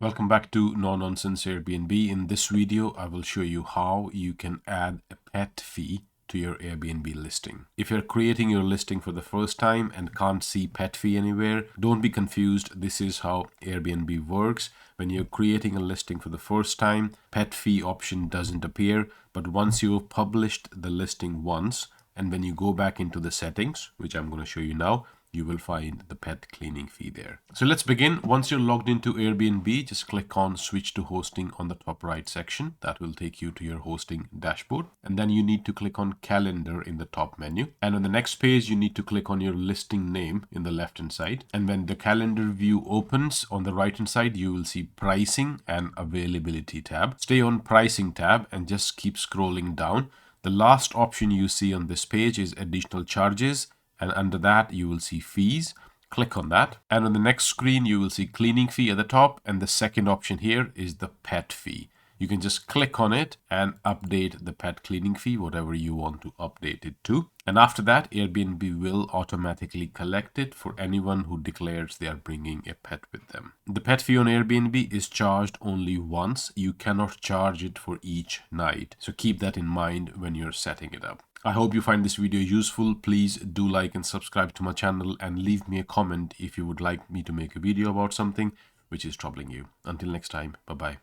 Welcome back to No-Nonsense Airbnb. In this video, I will show you how you can add a pet fee to your Airbnb listing. If you're creating your listing for the first time and can't see pet fee anywhere, don't be confused. This is how Airbnb works. When you're creating a listing for the first time, pet fee option doesn't appear. But once you've published the listing once, and when you go back into the settings, which I'm going to show you now, you will find the pet cleaning fee there. So let's begin. Once you're logged into Airbnb, just click on switch to hosting on the top right section. That will take you to your hosting dashboard. And then you need to click on calendar in the top menu. And on the next page, you need to click on your listing name in the left hand side. And when the calendar view opens on the right hand side, you will see pricing and availability tab. Stay on pricing tab and just keep scrolling down. The last option you see on this page is additional charges. And under that, you will see fees. Click on that. And on the next screen, you will see cleaning fee at the top. And the second option here is the pet fee. You can just click on it and update the pet cleaning fee, whatever you want to update it to. And after that, Airbnb will automatically collect it for anyone who declares they are bringing a pet with them. The pet fee on Airbnb is charged only once. You cannot charge it for each night. So keep that in mind when you're setting it up. I hope you find this video useful. Please do like and subscribe to my channel and leave me a comment if you would like me to make a video about something which is troubling you. Until next time, bye-bye.